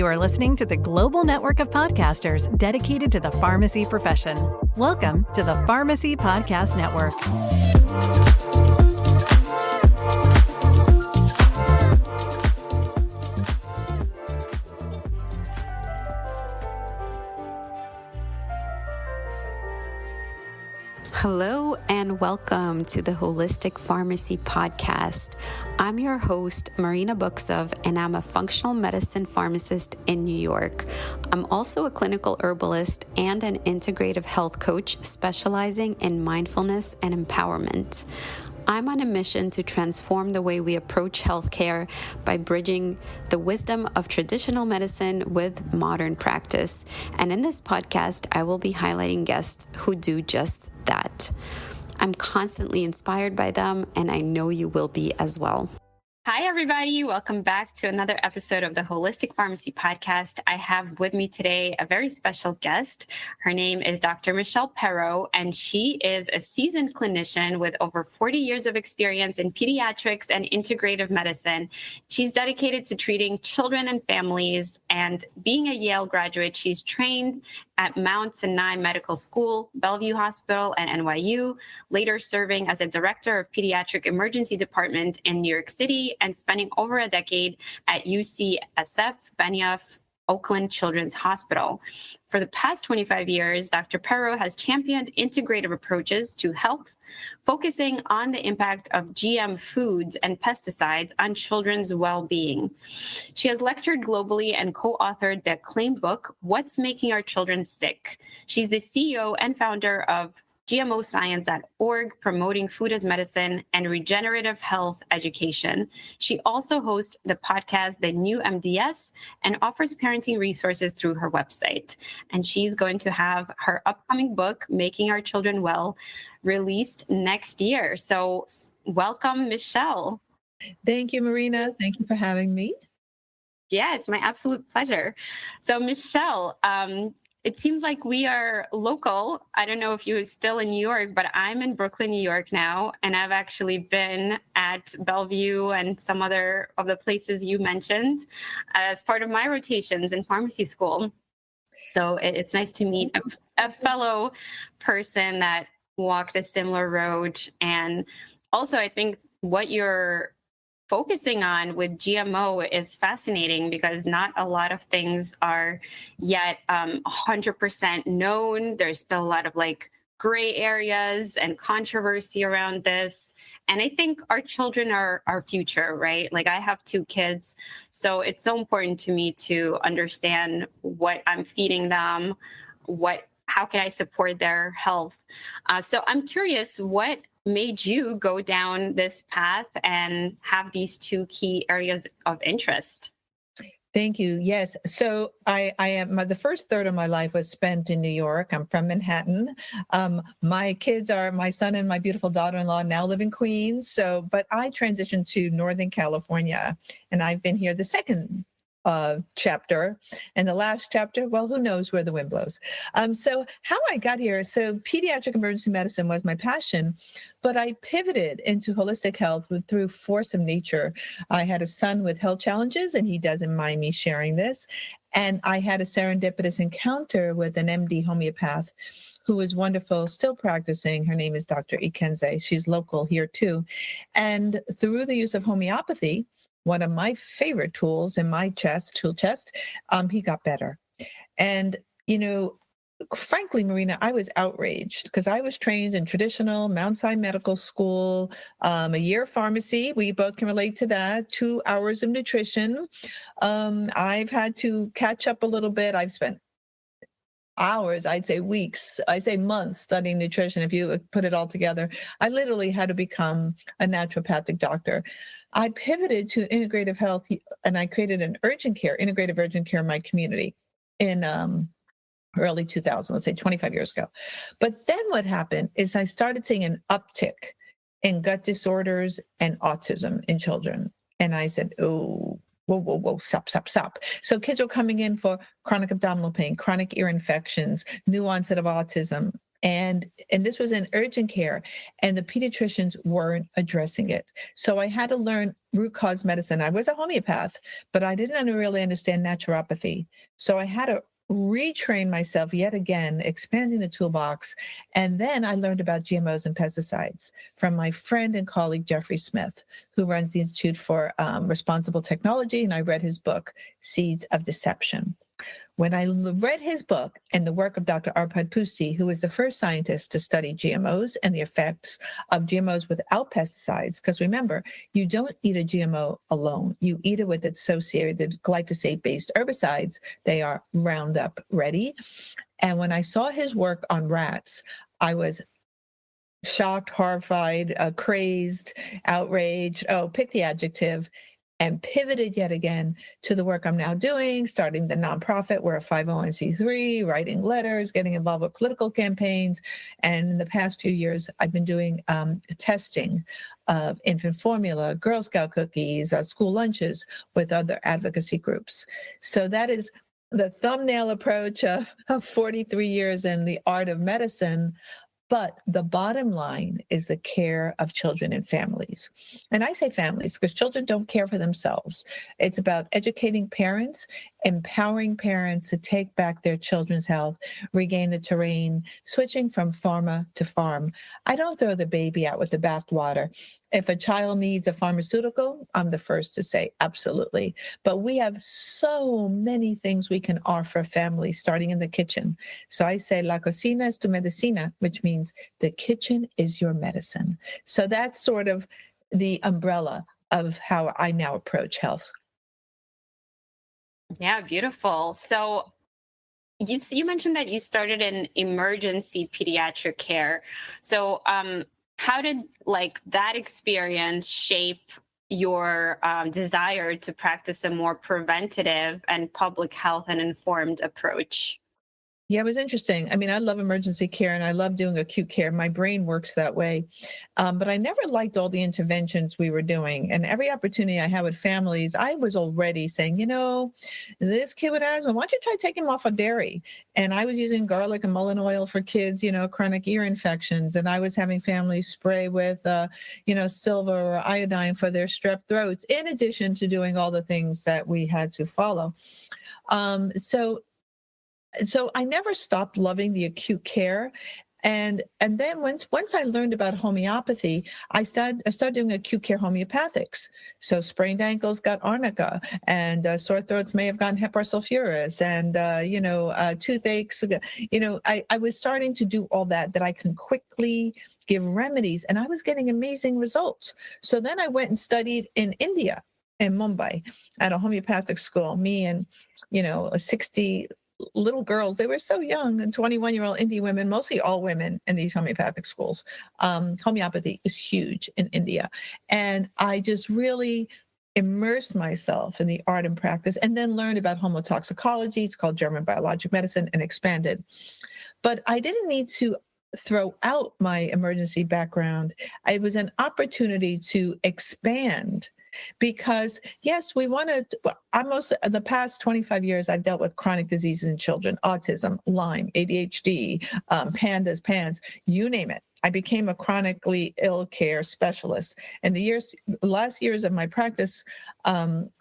You are listening to the global network of podcasters dedicated to the pharmacy profession. Welcome to the Pharmacy Podcast Network. Hello and welcome to the Holistic Pharmacy Podcast. I'm your host, Marina Buksov, and I'm a functional medicine pharmacist in New York. I'm also a clinical herbalist and an integrative health coach specializing in mindfulness and empowerment. I'm on a mission to transform the way we approach healthcare by bridging the wisdom of traditional medicine with modern practice. And in this podcast, I will be highlighting guests who do just that. I'm constantly inspired by them, and I know you will be as well. Hi, everybody. Welcome back to another episode of the Holistic Pharmacy Podcast. I have with me today a very special guest. Her name is Dr. Michelle Perro, and she is a seasoned clinician with over 40 years of experience in pediatrics and integrative medicine. She's dedicated to treating children and families, and being a Yale graduate, she's trained at Mount Sinai Medical School, Bellevue Hospital, and NYU, later serving as a director of pediatric emergency department in New York City and spending over a decade at UCSF Benioff Oakland Children's Hospital. For the past 25 years, Dr. Perro has championed integrative approaches to health, focusing on the impact of GM foods and pesticides on children's well-being. She has lectured globally and co-authored the acclaimed book, What's Making Our Children Sick? She's the CEO and founder of GMOscience.org, promoting food as medicine and regenerative health education. She also hosts the podcast, The New MDS, and offers parenting resources through her website. And she's going to have her upcoming book, Making Our Children Well, released next year. So welcome, Michelle. Thank you, Marina. Thank you for having me. Yeah, it's my absolute pleasure. So Michelle, it seems like we are local. I don't know if you're still in New York, but I'm in Brooklyn, New York now, and I've actually been at Bellevue and some other of the places you mentioned as part of my rotations in pharmacy school. So it's nice to meet a fellow person that walked a similar road. And also, I think what you're focusing on with GMO is fascinating because not a lot of things are yet 100% known. There's still a lot of gray areas and controversy around this. And I think our children are our future, right? I have 2 kids, so it's so important to me to understand what I'm feeding them, how can I support their health. So I'm curious, what made you go down this path and have these 2 key areas of interest? Thank you. Yes. So I am, the first third of my life was spent in New York. I'm from Manhattan. My kids are, my son and my beautiful daughter-in-law now live in Queens. But I transitioned to Northern California, and I've been here the second chapter, and the last chapter, well, who knows where the wind blows. So how I got here, so pediatric emergency medicine was my passion, but I pivoted into holistic health through force of nature. I had a son with health challenges, and he doesn't mind me sharing this. And I had a serendipitous encounter with an MD homeopath who was wonderful, still practicing. Her name is Dr. Ikenze. She's local here too. And through the use of homeopathy, one of my favorite tools in my tool chest, he got better. And, frankly, Marina, I was outraged because I was trained in traditional Mount Sinai Medical School, a year of pharmacy. We both can relate to that. 2 hours of nutrition. I've had to catch up a little bit. I've spent hours, I'd say weeks, I'd say months studying nutrition. If you put it all together, I literally had to become a naturopathic doctor. I pivoted to integrative health, and I created an integrative urgent care in my community in early 2000, let's say 25 years ago. But then what happened is I started seeing an uptick in gut disorders and autism in children. And I said, oh, whoa, stop. So kids were coming in for chronic abdominal pain, chronic ear infections, new onset of autism. And this was in urgent care, and the pediatricians weren't addressing it. So I had to learn root cause medicine. I was a homeopath, but I didn't really understand naturopathy. So I had to retrain myself yet again, expanding the toolbox. And then I learned about GMOs and pesticides from my friend and colleague, Jeffrey Smith, who runs the Institute for Responsible Technology. And I read his book, Seeds of Deception. When I read his book and the work of Dr. Arpad Pusti, who was the first scientist to study GMOs and the effects of GMOs without pesticides, because remember, you don't eat a GMO alone. You eat it with associated glyphosate-based herbicides. They are Roundup ready. And when I saw his work on rats, I was shocked, horrified, crazed, outraged, pick the adjective, and pivoted yet again to the work I'm now doing, starting the nonprofit. We're a 501c3, writing letters, getting involved with political campaigns. And in the past few years, I've been doing testing of infant formula, Girl Scout cookies, school lunches with other advocacy groups. So that is the thumbnail approach of 43 years in the art of medicine. But the bottom line is the care of children and families. And I say families because children don't care for themselves. It's about educating parents, empowering parents to take back their children's health, regain the terrain, switching from pharma to farm. I don't throw the baby out with the bathwater. If a child needs a pharmaceutical, I'm the first to say absolutely. But we have so many things we can offer families, starting in the kitchen. So I say, la cocina es tu medicina, which means the kitchen is your medicine. So that's sort of the umbrella of how I now approach health. Yeah, beautiful. So you mentioned that you started in emergency pediatric care. So how did that experience shape your desire to practice a more preventative and public health and informed approach? Yeah, it was interesting. I mean, I love emergency care and I love doing acute care. My brain works that way. But I never liked all the interventions we were doing. And every opportunity I had with families, I was already saying, this kid with asthma, why don't you try taking him off of dairy? And I was using garlic and mullein oil for kids, chronic ear infections. And I was having families spray with, silver or iodine for their strep throats, in addition to doing all the things that we had to follow. So I never stopped loving the acute care. And then once I learned about homeopathy, I started doing acute care homeopathics. So sprained ankles got arnica, and sore throats may have gotten heparin sulfuris, and toothaches. I was starting to do all that I can quickly give remedies, and I was getting amazing results. So then I went and studied in India, in Mumbai, at a homeopathic school. Me and 60 little girls, they were so young, and 21-year-old Indian women, mostly all women in these homeopathic schools. Homeopathy is huge in India. And I just really immersed myself in the art and practice, and then learned about homotoxicology. It's called German biologic medicine, and expanded. But I didn't need to throw out my emergency background. It was an opportunity to expand. Because yes, we want to, the past 25 years, I've dealt with chronic diseases in children, autism, Lyme, ADHD, PANDAS, PANS, you name it. I became a chronically ill care specialist. And the last years of my practice,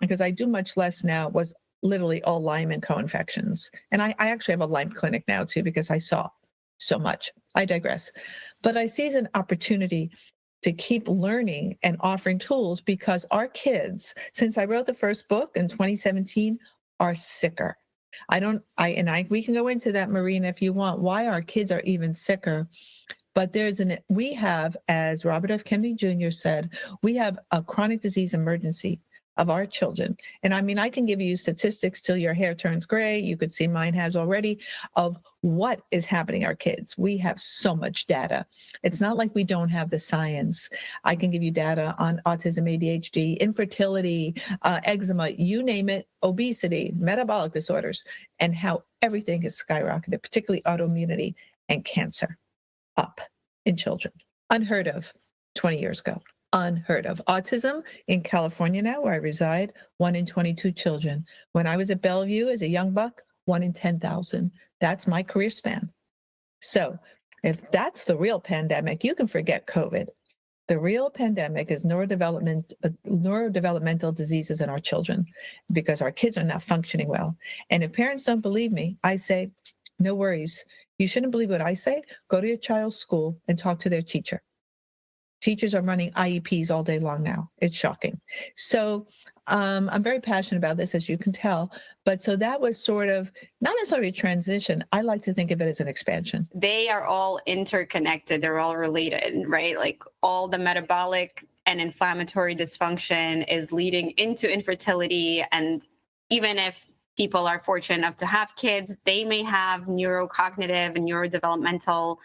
because I do much less now, was literally all Lyme and co-infections. And I actually have a Lyme clinic now too, because I saw so much. I digress. But I see as an opportunity to keep learning and offering tools, because our kids, since I wrote the first book in 2017, are sicker. We can go into that, Marina, if you want, why our kids are even sicker. But we have, as Robert F. Kennedy Jr. said, we have a chronic disease emergency of our children. And I mean, I can give you statistics till your hair turns gray. You could see mine has already, of what is happening to our kids. We have so much data. It's not like we don't have the science. I can give you data on autism, ADHD, infertility, eczema, you name it, obesity, metabolic disorders, and how everything has skyrocketed, particularly autoimmunity and cancer, up in children. Unheard of 20 years ago. Unheard of. Autism in California now, where I reside, 1 in 22 children. When I was at Bellevue as a young buck, 1 in 10,000. That's my career span. So If that's the real pandemic, you can forget COVID. The real pandemic is neurodevelopmental diseases in our children because our kids are not functioning well. And if parents don't believe me, I say, no worries. You shouldn't believe what I say. Go to your child's school and talk to their teacher. Teachers are running IEPs all day long now. It's shocking. So I'm very passionate about this, as you can tell. But so that was sort of not necessarily a transition. I like to think of it as an expansion. They are all interconnected. They're all related, right? Like all the metabolic and inflammatory dysfunction is leading into infertility. And even if people are fortunate enough to have kids, they may have neurocognitive and neurodevelopmental,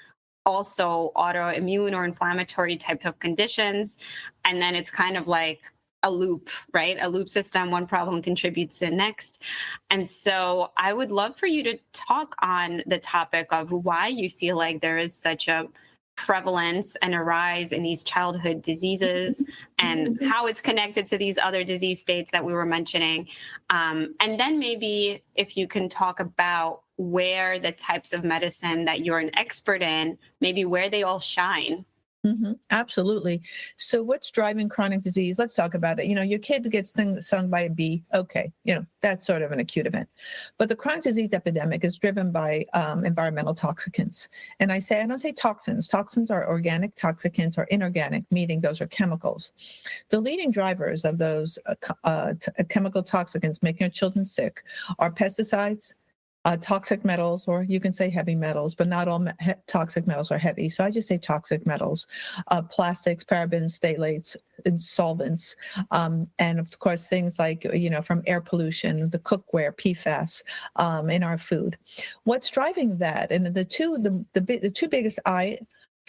also autoimmune or inflammatory type of conditions. And then it's kind of like a loop, right? A loop system, one problem contributes to the next. And so I would love for you to talk on the topic of why you feel like there is such a prevalence and a rise in these childhood diseases and how it's connected to these other disease states that we were mentioning. And then maybe if you can talk about where the types of medicine that you're an expert in, maybe where they all shine. Absolutely. So what's driving chronic disease? Let's talk about it. Your kid gets stung by a bee. Okay. That's sort of an acute event. But the chronic disease epidemic is driven by environmental toxicants. And I don't say toxins. Toxins are organic. Toxicants are inorganic, meaning those are chemicals. The leading drivers of those chemical toxicants making our children sick are pesticides, toxic metals, or you can say heavy metals, but not all toxic metals are heavy. So I just say toxic metals, plastics, parabens, phthalates, and solvents. And of course, things like, from air pollution, the cookware, PFAS in our food. What's driving that? And the two biggest I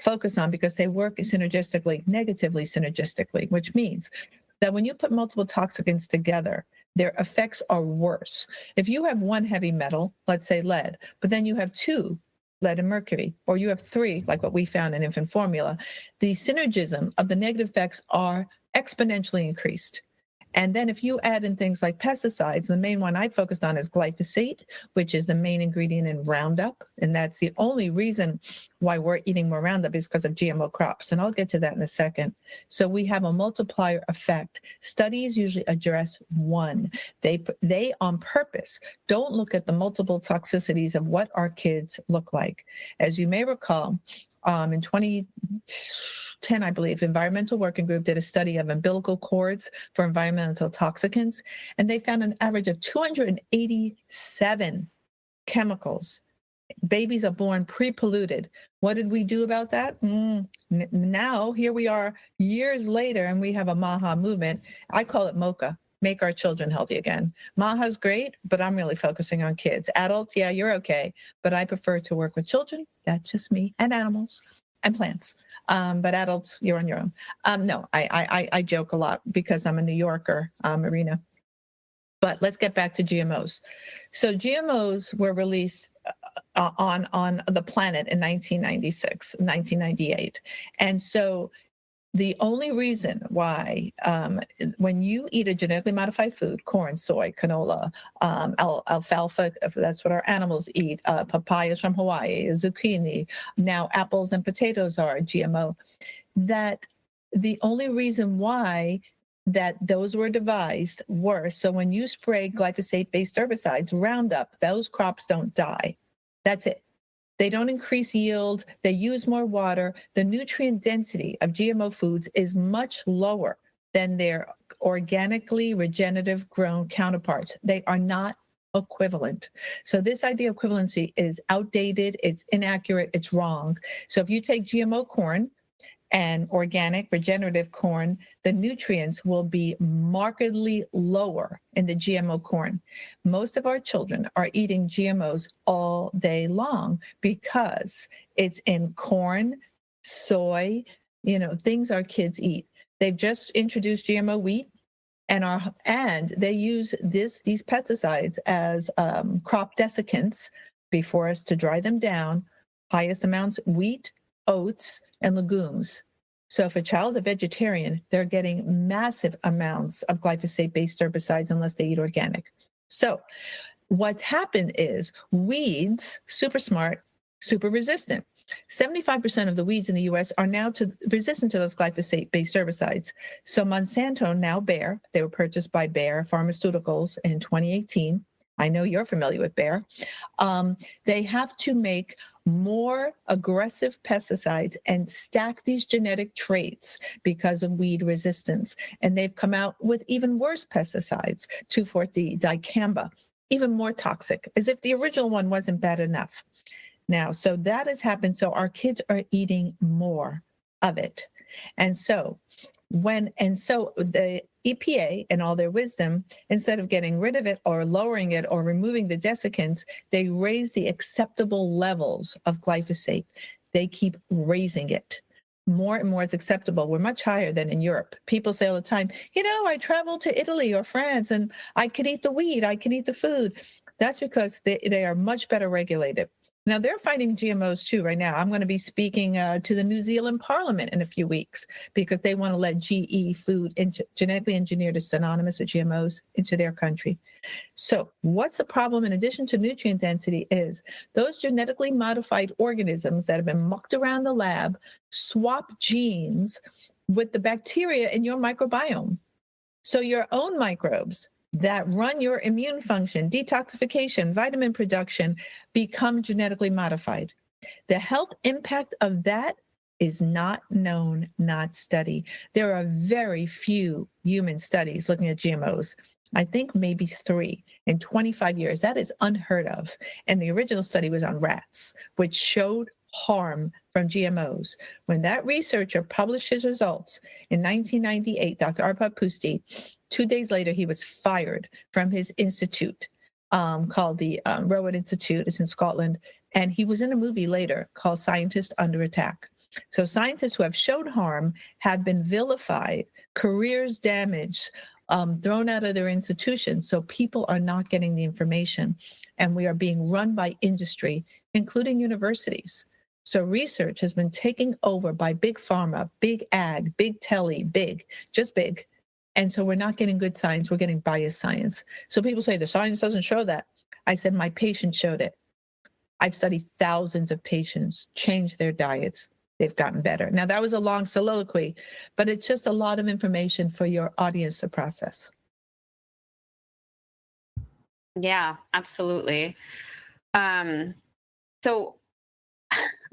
focus on, because they work synergistically, negatively synergistically, which means that when you put multiple toxicants together, their effects are worse. If you have one heavy metal, let's say lead, but then you have two, lead and mercury, or you have three, like what we found in infant formula, the synergism of the negative effects are exponentially increased. And then if you add in things like pesticides, the main one I focused on is glyphosate, which is the main ingredient in Roundup. And that's the only reason why we're eating more Roundup is because of GMO crops. And I'll get to that in a second. So we have a multiplier effect. Studies usually address one. They on purpose don't look at the multiple toxicities of what our kids look like. As you may recall, in 2010, I believe, Environmental Working Group did a study of umbilical cords for environmental toxicants, and they found an average of 287 chemicals. Babies are born pre-polluted. What did we do about that? Now, here we are years later, and we have a MAHA movement. I call it MOCA. Make our children healthy again. MAHA's great, but I'm really focusing on kids. Adults, yeah, you're okay, but I prefer to work with children. That's just me, and animals and plants. But adults, you're on your own. No, I joke a lot because I'm a New Yorker, Marina. But let's get back to GMOs. So GMOs were released on the planet in 1996, 1998. And so the only reason why, when you eat a genetically modified food, corn, soy, canola, alfalfa, that's what our animals eat, papayas from Hawaii, zucchini, now apples and potatoes are GMO, that the only reason why that those were devised were, so when you spray glyphosate-based herbicides, Roundup, those crops don't die. That's it. They don't increase yield. They use more water. The nutrient density of GMO foods is much lower than their organically regenerative grown counterparts. They are not equivalent. So this idea of equivalency is outdated. It's inaccurate. It's wrong. So if you take GMO corn and organic regenerative corn, the nutrients will be markedly lower in the GMO corn. Most of our children are eating GMOs all day long because it's in corn, soy, things our kids eat. They've just introduced GMO wheat, and they use these pesticides as crop desiccants before us to dry them down. Highest amounts wheat, oats, and legumes. So if a child's a vegetarian, they're getting massive amounts of glyphosate-based herbicides unless they eat organic. So what's happened is weeds, super smart, super resistant. 75% of the weeds in the US are now resistant to those glyphosate-based herbicides. So Monsanto, now Bayer, they were purchased by Bayer Pharmaceuticals in 2018. I know you're familiar with Bayer. They have to make more aggressive pesticides and stack these genetic traits because of weed resistance. And they've come out with even worse pesticides, 2,4-D, dicamba, even more toxic, as if the original one wasn't bad enough. Now, so that has happened. So our kids are eating more of it. And so the EPA, in all their wisdom, instead of getting rid of it or lowering it or removing the desiccants, they raise the acceptable levels of glyphosate. They keep raising it. More and more is acceptable. We're much higher than in Europe. People say all the time, I traveled to Italy or France and I could eat the weed, I can eat the food. That's because they are much better regulated. Now, they're fighting GMOs too right now. I'm going to be speaking to the New Zealand Parliament in a few weeks because they want to let GE food, genetically engineered, is synonymous with GMOs, into their country. So what's the problem in addition to nutrient density is those genetically modified organisms that have been mucked around the lab swap genes with the bacteria in your microbiome. So your own microbes that run your immune function, detoxification, vitamin production, become genetically modified. The health impact of that is not known, not studied. There are very few human studies looking at GMOs. I think maybe 3 in 25 years. That is unheard of. And the original study was on rats, which showed harm from GMOs. When that researcher published his results in 1998, Dr. Arpad Pusti, 2 days later, he was fired from his institute called the Rowan Institute. It's in Scotland. And he was in a movie later called Scientists Under Attack. So scientists who have showed harm have been vilified, careers damaged, thrown out of their institutions. So people are not getting the information. And we are being run by industry, including universities. So research has been taken over by big pharma, big ag, big tele, just big. And so we're not getting good science, we're getting biased science. So people say the science doesn't show that. I said, my patients showed it. I've studied thousands of patients, changed their diets. They've gotten better. Now that was a long soliloquy, but it's just a lot of information for your audience to process. Yeah, absolutely. So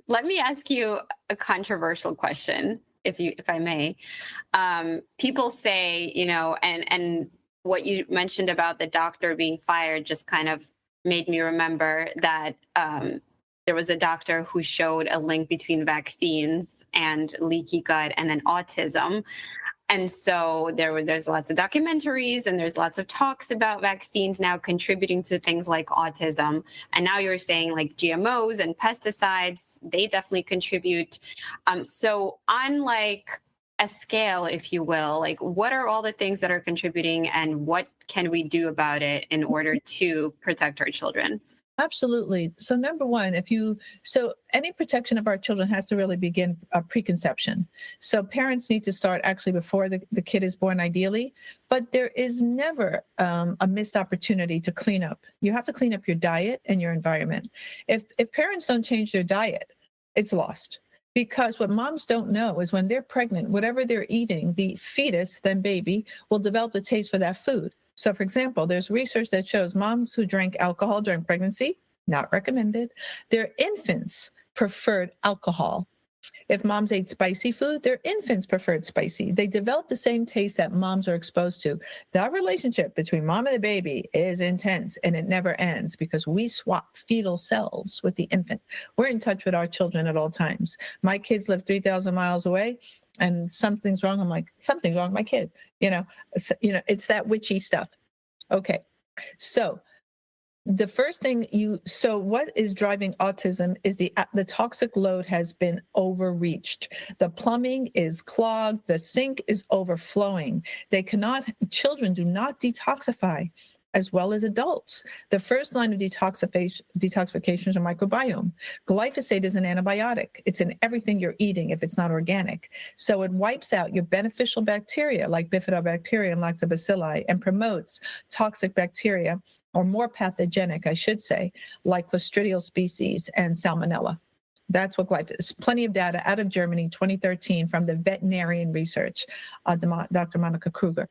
let me ask you a controversial question, if I may. People say, and what you mentioned about the doctor being fired just kind of made me remember that there was a doctor who showed a link between vaccines and leaky gut and then autism. And so there's lots of documentaries and there's lots of talks about vaccines now contributing to things like autism. And now you're saying like GMOs and pesticides, they definitely contribute. So on like a scale, if you will, like what are all the things that are contributing and what can we do about it in order to protect our children? Absolutely. So number one, any protection of our children has to really begin preconception. So parents need to start actually before the kid is born, ideally, but there is never a missed opportunity to clean up. You have to clean up your diet and your environment. If parents don't change their diet, it's lost. Because what moms don't know is when they're pregnant, whatever they're eating, the fetus, then baby, will develop the taste for that food. So, for example, there's research that shows moms who drank alcohol during pregnancy, not recommended, their infants preferred alcohol. If moms ate spicy food, their infants preferred spicy. They develop the same taste that moms are exposed to. That relationship between mom and the baby is intense, and it never ends because we swap fetal cells with the infant. We're in touch with our children at all times. My kids live 3,000 miles away, and something's wrong. I'm like, something's wrong with my kid. It's that witchy stuff. Okay, so the first thing what is driving autism is the toxic load has been overreached. The plumbing is clogged. The sink is overflowing. Children do not detoxify as well as adults. The first line of detoxification is a microbiome. Glyphosate is an antibiotic. It's in everything you're eating if it's not organic. So it wipes out your beneficial bacteria like bifidobacteria and lactobacilli and promotes toxic bacteria, or more pathogenic, I should say, like Clostridial species and Salmonella. That's what glyphosate is. Plenty of data out of Germany, 2013, from the veterinarian research, Dr. Monica Kruger.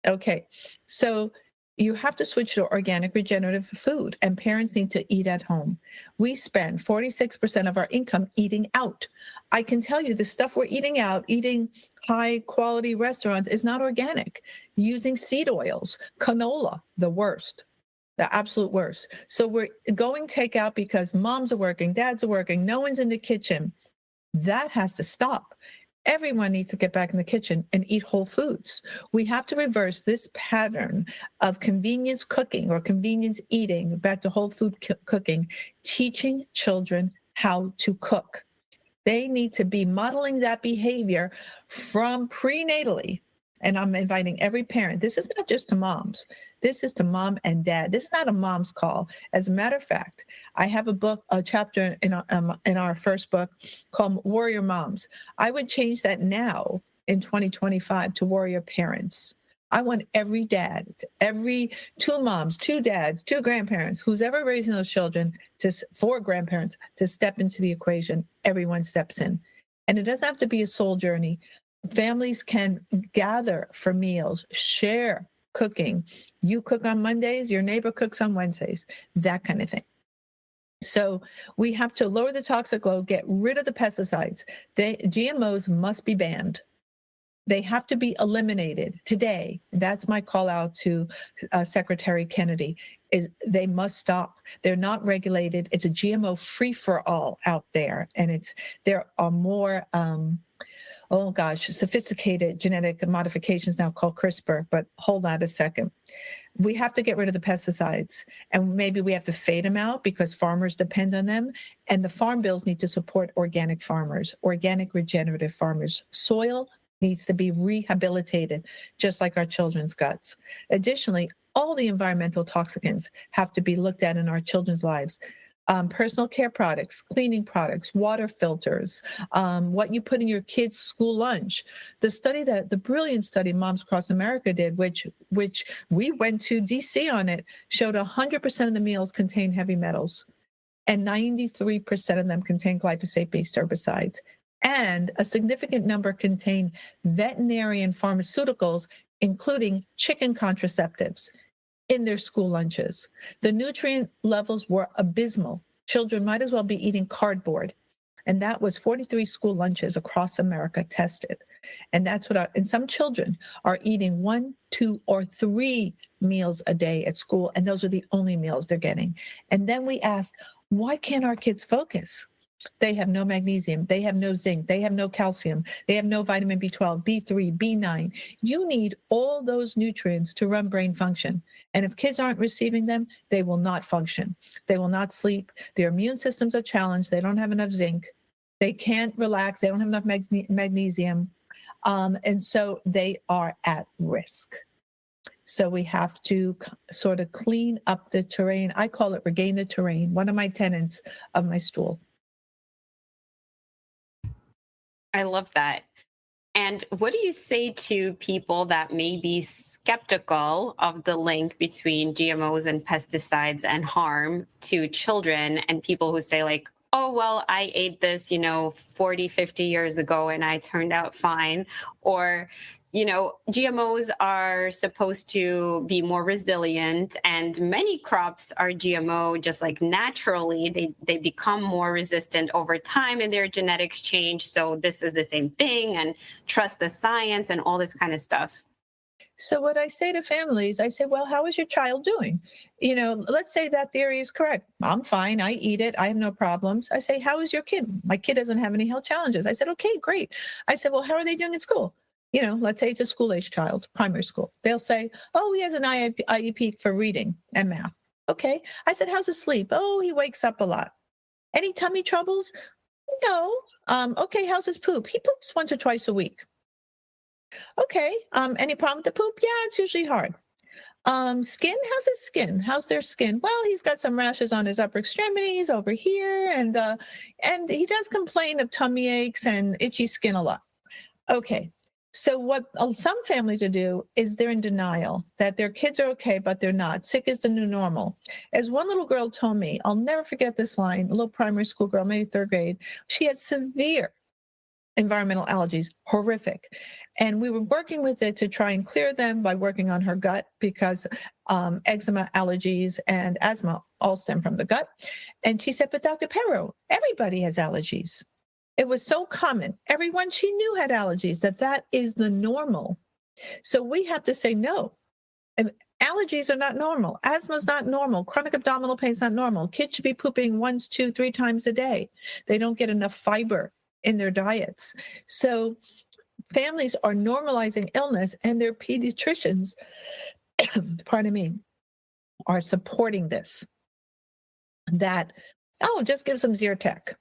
Okay, so you have to switch to organic regenerative food, and parents need to eat at home. We spend 46% of our income eating out. I can tell you the stuff we're eating out, eating high quality restaurants, is not organic. Using seed oils, canola, the worst. The absolute worst. So we're going takeout because moms are working, dads are working, no one's in the kitchen. That has to stop. Everyone needs to get back in the kitchen and eat whole foods. We have to reverse this pattern of convenience cooking or convenience eating back to whole food cooking, teaching children how to cook. They need to be modeling that behavior from prenatally. And I'm inviting every parent. This is not just to moms. This is to mom and dad. This is not a mom's call. As a matter of fact, I have a chapter in our first book called Warrior Moms. I would change that now in 2025 to Warrior Parents. I want every dad, every two moms, two dads, two grandparents, who's ever raising those children, four grandparents, to step into the equation. Everyone steps in. And it doesn't have to be a soul journey. Families can gather for meals, share cooking. You cook on Mondays, your neighbor cooks on Wednesdays, that kind of thing. So we have to lower the toxic load, get rid of the pesticides. GMOs must be banned. They have to be eliminated today. That's my call out to Secretary Kennedy, is they must stop. They're not regulated. It's a GMO free-for-all out there. And there are more sophisticated genetic modifications now called CRISPR, but hold on a second. We have to get rid of the pesticides, and maybe we have to fade them out because farmers depend on them. And the farm bills need to support organic farmers, organic regenerative farmers. Soil needs to be rehabilitated, just like our children's guts. Additionally, all the environmental toxicants have to be looked at in our children's lives. Personal care products, cleaning products, water filters, what you put in your kids' school lunch. The brilliant study Moms Across America did, which we went to DC on it, showed 100% of the meals contain heavy metals, and 93% of them contain glyphosate-based herbicides. And a significant number contain veterinarian pharmaceuticals, including chicken contraceptives, in their school lunches. The nutrient levels were abysmal. Children might as well be eating cardboard. And that was 43 school lunches across America tested. And that's and some children are eating 1, 2, or 3 meals a day at school, and those are the only meals they're getting. And then we ask, why can't our kids focus? They have no magnesium, they have no zinc, they have no calcium, they have no vitamin B12, B3, B9. You need all those nutrients to run brain function. And if kids aren't receiving them, they will not function. They will not sleep. Their immune systems are challenged. They don't have enough zinc. They can't relax. They don't have enough magnesium. And so they are at risk. So we have to sort of clean up the terrain. I call it regain the terrain, one of my tenets of my stool. I love that. And what do you say to people that may be skeptical of the link between GMOs and pesticides and harm to children, and people who say like, oh, well, I ate this, 40, 50 years ago and I turned out fine? Or, GMOs are supposed to be more resilient, and many crops are GMO just like naturally. They become more resistant over time and their genetics change. So this is the same thing, and trust the science and all this kind of stuff. So what I say to families, I say, well, how is your child doing? Let's say that theory is correct. I'm fine. I eat it. I have no problems. I say, how is your kid? My kid doesn't have any health challenges. I said, okay, great. I said, well, how are they doing in school? Let's say it's a school-age child, primary school. They'll say, oh, he has an IEP for reading and math. Okay. I said, how's his sleep? Oh, he wakes up a lot. Any tummy troubles? No. Okay, how's his poop? He poops once or twice a week. Okay. Any problem with the poop? Yeah, it's usually hard. Skin, how's his skin? How's their skin? Well, he's got some rashes on his upper extremities over here, and he does complain of tummy aches and itchy skin a lot. Okay. So what some families will do is they're in denial that their kids are okay, but they're not. Sick is the new normal. As one little girl told me, I'll never forget this line, a little primary school girl, maybe third grade. She had severe environmental allergies, horrific. And we were working with it to try and clear them by working on her gut because eczema, allergies, and asthma all stem from the gut. And she said, but Dr. Perro, everybody has allergies. It was so common. Everyone she knew had allergies, that is the normal. So we have to say no. And allergies are not normal. Asthma is not normal. Chronic abdominal pain is not normal. Kids should be pooping 1, 2, 3 times a day. They don't get enough fiber in their diets. So families are normalizing illness, and their pediatricians, pardon me, are supporting this. That, oh, just give some Zyrtec.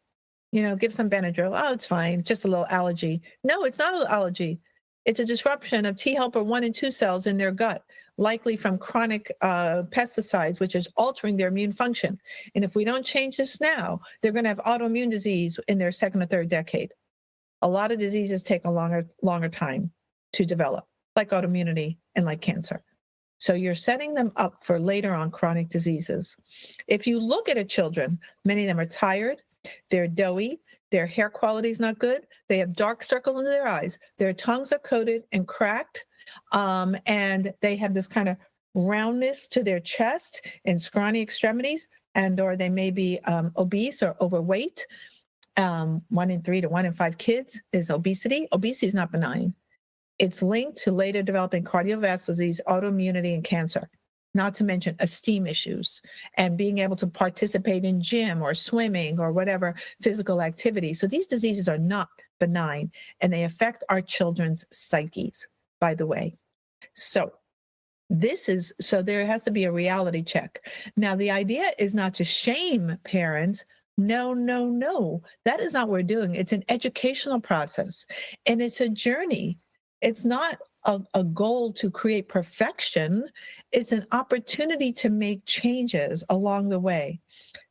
Give some Benadryl. Oh, it's fine. Just a little allergy. No, it's not an allergy. It's a disruption of T helper 1 and 2 cells in their gut, likely from chronic pesticides, which is altering their immune function. And if we don't change this now, they're going to have autoimmune disease in their second or third decade. A lot of diseases take a longer time to develop, like autoimmunity and like cancer. So you're setting them up for later on chronic diseases. If you look at children, many of them are tired. They're doughy, their hair quality is not good, they have dark circles under their eyes, their tongues are coated and cracked, and they have this kind of roundness to their chest and scrawny extremities, or they may be obese or overweight. 1 in 3 to 1 in 5 kids is obesity. Obesity is not benign. It's linked to later developing cardiovascular disease, autoimmunity, and cancer. Not to mention esteem issues and being able to participate in gym or swimming or whatever physical activity. So these diseases are not benign, and they affect our children's psyches, by the way. So there has to be a reality check. Now, the idea is not to shame parents. No. That is not what we're doing. It's an educational process, and it's a journey. It's not a goal to create perfection. It's an opportunity to make changes along the way.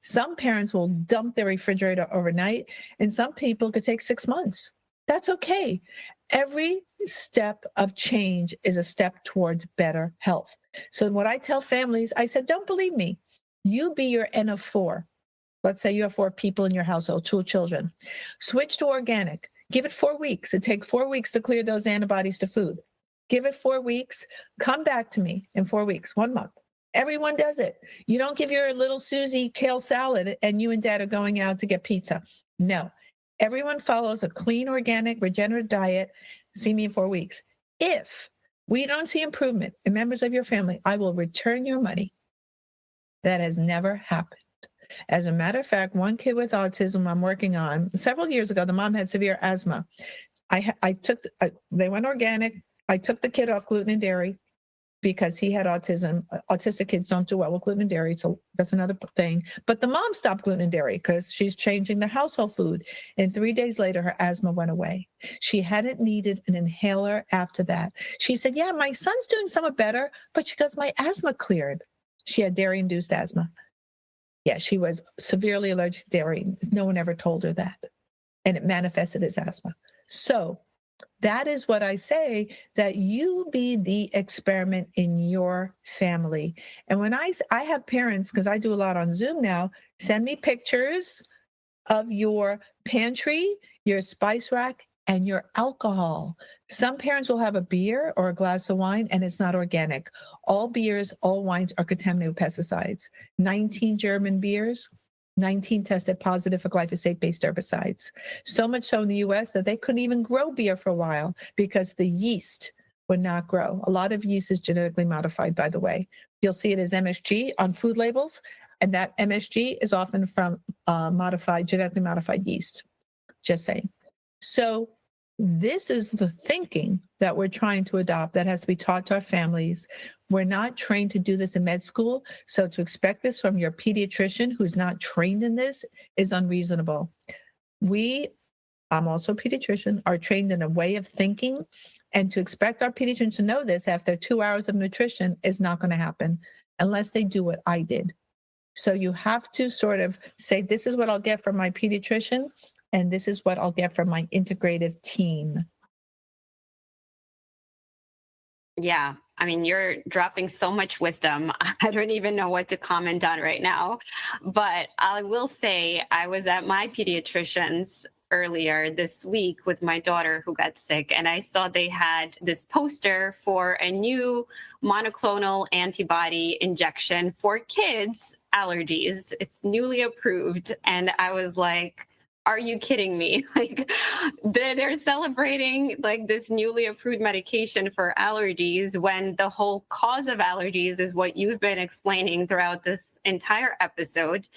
Some parents will dump their refrigerator overnight, and some people could take 6 months. That's okay. Every step of change is a step towards better health. So what I tell families, I said, don't believe me. You be your N of 4. Let's say you have 4 people in your household, 2 children. Switch to organic. Give it 4 weeks. It takes 4 weeks to clear those antibodies to food. Give it 4 weeks. Come back to me in 4 weeks, 1 month. Everyone does it. You don't give your little Susie kale salad and you and dad are going out to get pizza. No. Everyone follows a clean, organic, regenerative diet. See me in 4 weeks. If we don't see improvement in members of your family, I will return your money. That has never happened. As a matter of fact, one kid with autism I'm working on, several years ago, the mom had severe asthma. They went organic. I took the kid off gluten and dairy because he had autism. Autistic kids don't do well with gluten and dairy, so that's another thing. But the mom stopped gluten and dairy because she's changing the household food. And 3 days later, her asthma went away. She hadn't needed an inhaler after that. She said, yeah, my son's doing somewhat better, but she goes, my asthma cleared. She had dairy-induced asthma. Yeah, she was severely allergic to dairy. No one ever told her that. And it manifested as asthma. So that is what I say, that you be the experiment in your family. And when I have parents, because I do a lot on Zoom now, send me pictures of your pantry, your spice rack, and your alcohol. Some parents will have a beer or a glass of wine, and it's not organic. All beers, all wines are contaminated with pesticides. 19 German beers, 19 tested positive for glyphosate-based herbicides. So much so in the US that they couldn't even grow beer for a while because the yeast would not grow. A lot of yeast is genetically modified, by the way. You'll see it as MSG on food labels, and that MSG is often from genetically modified yeast. Just saying. So this is the thinking that we're trying to adopt that has to be taught to our families. We're not trained to do this in med school. So to expect this from your pediatrician who's not trained in this is unreasonable. I'm also a pediatrician, are trained in a way of thinking. And to expect our pediatrician to know this after 2 hours of nutrition is not going to happen unless they do what I did. So you have to sort of say, this is what I'll get from my pediatrician, and this is what I'll get from my integrative team. Yeah. I mean, you're dropping so much wisdom. I don't even know what to comment on right now. But I will say, I was at my pediatrician's earlier this week with my daughter who got sick, and I saw they had this poster for a new monoclonal antibody injection for kids' allergies. It's newly approved. And I was like, are you kidding me? Like they're celebrating like this newly approved medication for allergies when the whole cause of allergies is what you've been explaining throughout this entire episode.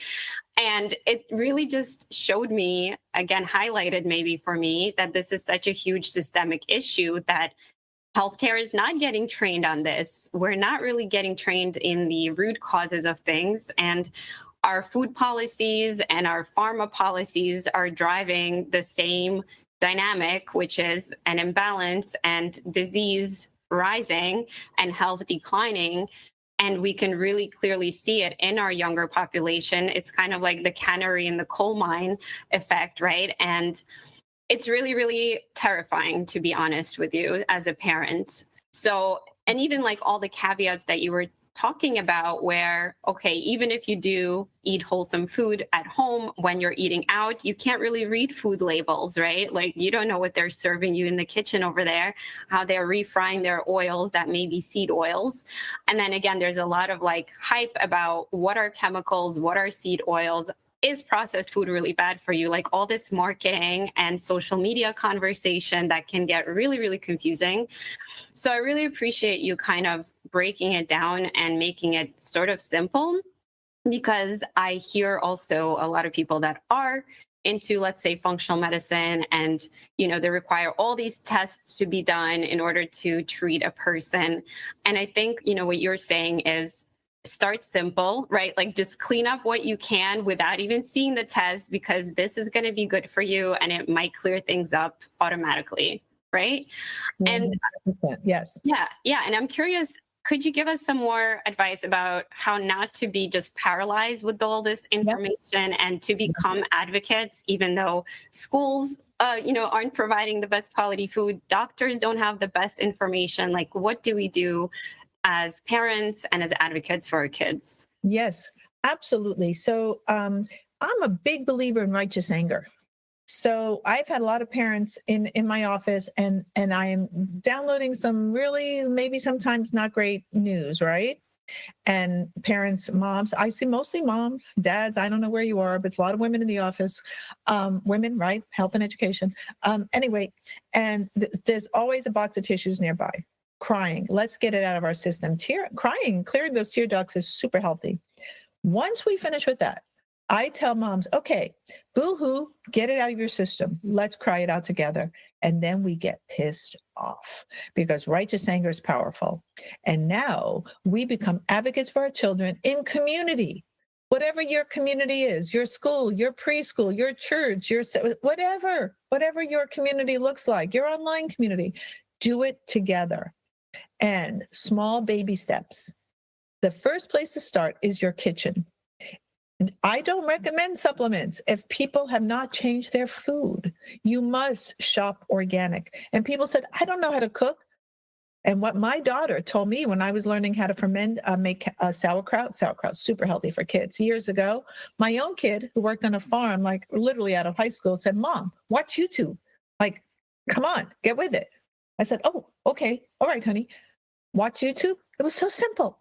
And it really just showed me, again, highlighted maybe for me, that this is such a huge systemic issue that healthcare is not getting trained on this. We're not really getting trained in the root causes of things. And our food policies and our pharma policies are driving the same dynamic, which is an imbalance and disease rising and health declining. And we can really clearly see it in our younger population. It's kind of like the canary in the coal mine effect, right? And it's really, really terrifying, to be honest with you, as a parent. So, and even like all the caveats that you were talking about where, okay, even if you do eat wholesome food at home, when you're eating out, you can't really read food labels, right? Like you don't know what they're serving you in the kitchen over there, how they're refrying their oils that may be seed oils. And then again, there's a lot of like hype about what are chemicals, what are seed oils. Is processed food really bad for you? Like all this marketing and social media conversation that can get really, really confusing. So I really appreciate you kind of breaking it down and making it sort of simple, because I hear also a lot of people that are into, let's say, functional medicine, and they require all these tests to be done in order to treat a person. And I think what you're saying is start simple, right? Like just clean up what you can without even seeing the test, because this is going to be good for you and it might clear things up automatically, right? And 100%, yes. Yeah. And I'm curious, could you give us some more advice about how not to be just paralyzed with all this information and to become advocates, even though schools aren't providing the best quality food, doctors don't have the best information. Like, what do we do as parents and as advocates for our kids? Yes, absolutely. So I'm a big believer in righteous anger. So I've had a lot of parents in my office, and I am downloading some really maybe sometimes not great news, right? And parents, moms, I see mostly moms, dads, I don't know where you are, but it's a lot of women in the office, women, right? Health and education. Anyway, and there's always a box of tissues nearby. Crying, let's get it out of our system. Crying, clearing those tear ducts is super healthy. Once we finish with that, I tell moms, okay, boo-hoo, get it out of your system. Let's cry it out together. And then we get pissed off because righteous anger is powerful. And now we become advocates for our children in community. Whatever your community is, your school, your preschool, your church, your whatever your community looks like, your online community, do it together. And small baby steps. The first place to start is your kitchen. I don't recommend supplements. If people have not changed their food, you must shop organic. And people said, I don't know how to cook. And what my daughter told me when I was learning how to make sauerkraut, super healthy for kids years ago, my own kid who worked on a farm, like literally out of high school, said, Mom, watch YouTube. Like, come on, get with it. I said, oh, okay. All right, honey. Watch YouTube. It was so simple.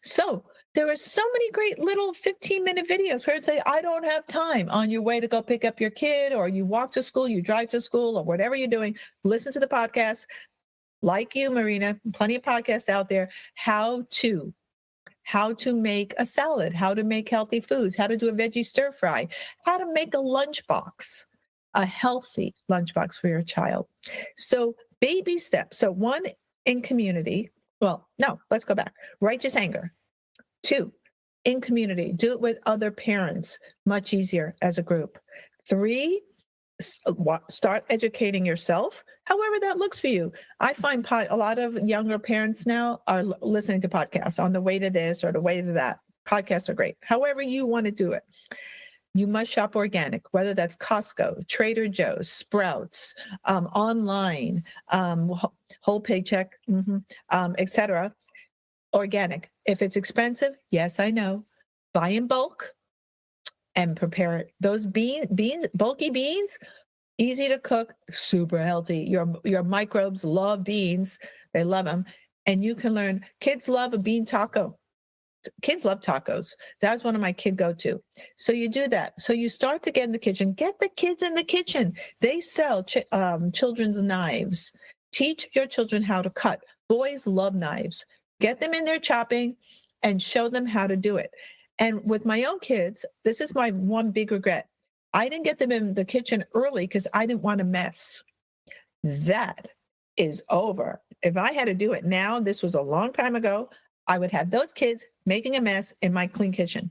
So there are so many great little 15-minute videos where it say, I don't have time, on your way to go pick up your kid, or you walk to school, you drive to school, or whatever you're doing. Listen to the podcast. Like you, Marina, plenty of podcasts out there. How to make a salad, how to make healthy foods, how to do a veggie stir fry, how to make a lunchbox, a healthy lunchbox for your child. So baby steps. So one, in community. Well, no, let's go back. Righteous anger. 2, in community. Do it with other parents. Much easier as a group. 3, start educating yourself, however that looks for you. I find a lot of younger parents now are listening to podcasts on the way to this or the way to that. Podcasts are great. However you want to do it. You must shop organic, whether that's Costco, Trader Joe's, Sprouts, online, whole paycheck, etc. Organic. If it's expensive, yes, I know. Buy in bulk and prepare it. Those beans, bulky beans, easy to cook, super healthy. Your microbes love beans. They love them. And you can learn. Kids love a bean taco. Kids love tacos. That's one of my kid go-to. So you do that. So you start to get in the kitchen. Get the kids in the kitchen. They sell children's knives. Teach your children how to cut. Boys love knives. Get them in there chopping and show them how to do it. And with my own kids, this is my one big regret. I didn't get them in the kitchen early because I didn't want to mess. That is over. If I had to do it now, this was a long time ago, I would have those kids making a mess in my clean kitchen,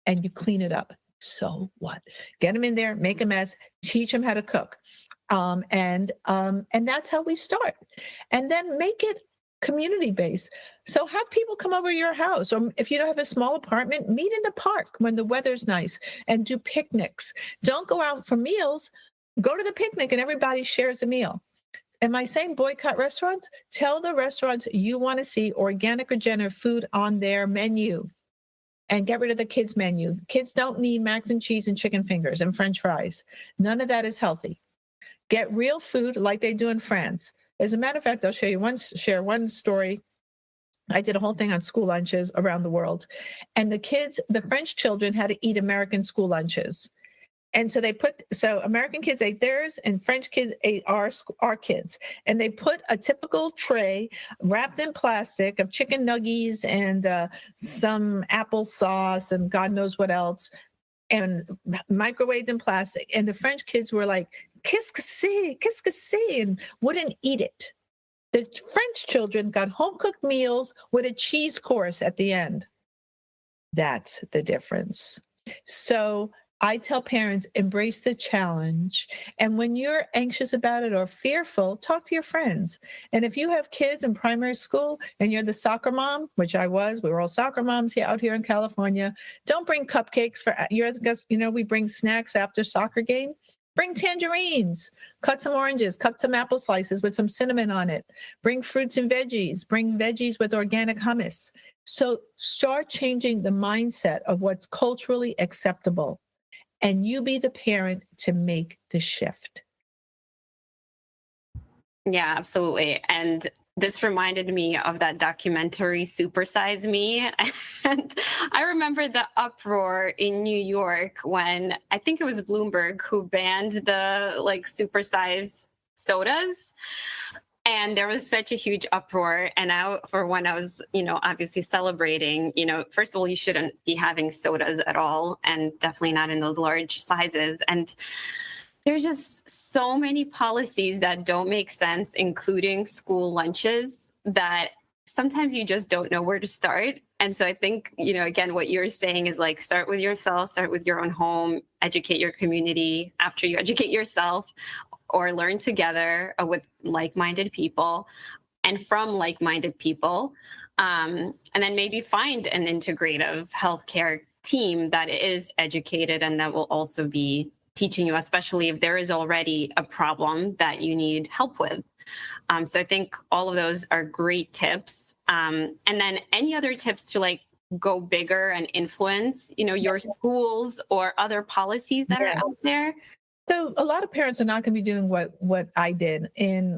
and you clean it up. So what? Get them in there, make a mess, teach them how to cook. And that's how we start. And then make it community-based. So have people come over to your house, or if you don't have a small apartment, meet in the park when the weather's nice and do picnics. Don't go out for meals. Go to the picnic and everybody shares a meal. Am I saying boycott restaurants? Tell the restaurants you want to see organic, regenerative food on their menu, and get rid of the kids' menu. Kids don't need mac and cheese and chicken fingers and French fries. None of that is healthy. Get real food like they do in France. As a matter of fact, I'll share one story. I did a whole thing on school lunches around the world, and the French children had to eat American school lunches. And so American kids ate theirs and French kids ate our kids. And they put a typical tray wrapped in plastic of chicken nuggets and some applesauce and God knows what else, and microwaved in plastic. And the French kids were like, qu'est-ce que c'est, and wouldn't eat it. The French children got home-cooked meals with a cheese course at the end. That's the difference. So I tell parents, embrace the challenge. And when you're anxious about it or fearful, talk to your friends. And if you have kids in primary school and you're the soccer mom, which I was, we were all soccer moms out here in California, don't bring cupcakes we bring snacks after soccer game. Bring tangerines, cut some oranges, cut some apple slices with some cinnamon on it. Bring fruits and veggies, bring veggies with organic hummus. So start changing the mindset of what's culturally acceptable. And you be the parent to make the shift. Yeah, absolutely. And this reminded me of that documentary, Super Size Me. And I remember the uproar in New York when I think it was Bloomberg who banned the super size sodas. And there was such a huge uproar. And for one, I was, obviously celebrating, first of all, you shouldn't be having sodas at all, and definitely not in those large sizes. And there's just so many policies that don't make sense, including school lunches, that sometimes you just don't know where to start. And so I think, again, what you're saying is start with yourself, start with your own home, educate your community after you educate yourself, or learn together with like-minded people and from like-minded people. And then maybe find an integrative healthcare team that is educated and that will also be teaching you, especially if there is already a problem that you need help with. So I think all of those are great tips. And then any other tips to go bigger and influence, your schools or other policies that are out there? So a lot of parents are not going to be doing what I did.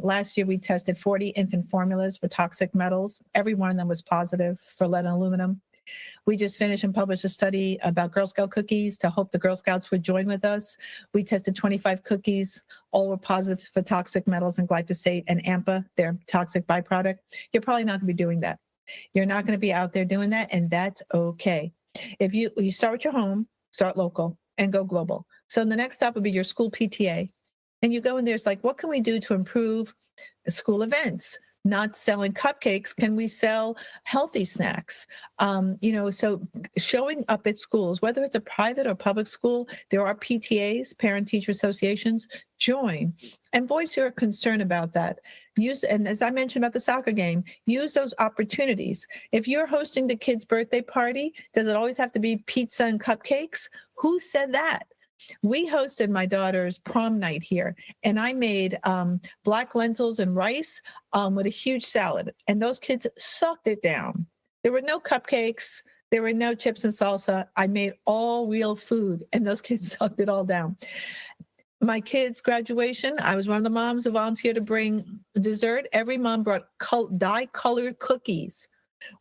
Last year, we tested 40 infant formulas for toxic metals. Every one of them was positive for lead and aluminum. We just finished and published a study about Girl Scout cookies to hope the Girl Scouts would join with us. We tested 25 cookies. All were positive for toxic metals and glyphosate and AMPA, their toxic byproduct. You're probably not going to be doing that. You're not going to be out there doing that, and that's okay. If you start with your home, start local, and go global. So the next stop would be your school PTA. And you go in there, it's what can we do to improve school events? Not selling cupcakes, can we sell healthy snacks? So showing up at schools, whether it's a private or public school, there are PTAs, parent-teacher associations, join and voice your concern about that. And as I mentioned about the soccer game, use those opportunities. If you're hosting the kid's birthday party, does it always have to be pizza and cupcakes? Who said that? We hosted my daughter's prom night here, and I made black lentils and rice with a huge salad, and those kids sucked it down. There were no cupcakes. There were no chips and salsa. I made all real food, and those kids sucked it all down. My kids' graduation, I was one of the moms who volunteered to bring dessert. Every mom brought dye-colored cookies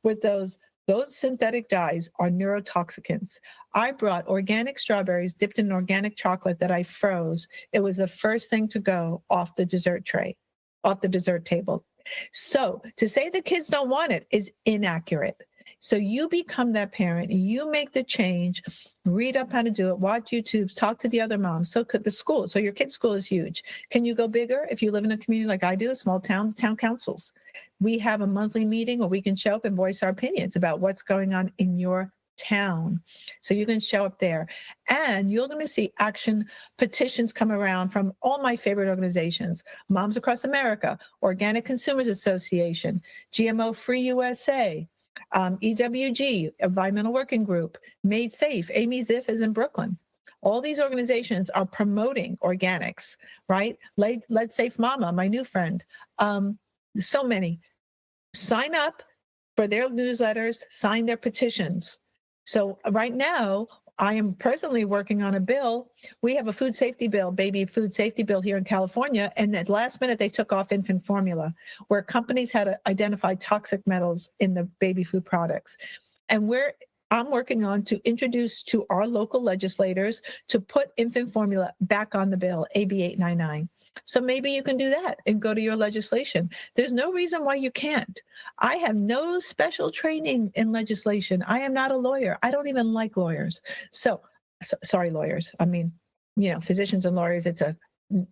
with those synthetic dyes are neurotoxicants. I brought organic strawberries dipped in organic chocolate that I froze. It was the first thing to go off the dessert tray, off the dessert table. So to say the kids don't want it is inaccurate. So you become that parent, you make the change, read up how to do it, watch YouTubes, talk to the other moms. So could the school. So your kid's school is huge. Can you go bigger? If you live in a community like I do, a small town, town councils. We have a monthly meeting where we can show up and voice our opinions about what's going on in your town. So you can show up there, and you're going to see action petitions come around from all my favorite organizations: Moms Across America, Organic Consumers Association, GMO Free USA, EWG, Environmental Working Group, Made Safe. Amy Ziff is in Brooklyn. All these organizations are promoting organics, right? Lead Safe Mama, my new friend. So many. Sign up for their newsletters, sign their petitions. So right now, I am presently working on a bill. We have a food safety bill, baby food safety bill here in California. And at the last minute, they took off infant formula, where companies had to identify toxic metals in the baby food products. And I'm working on to introduce to our local legislators to put infant formula back on the bill, AB 899. So maybe you can do that and go to your legislation. There's no reason why you can't. I have no special training in legislation. I am not a lawyer. I don't even like lawyers. Sorry, lawyers. I mean, physicians and lawyers, it's a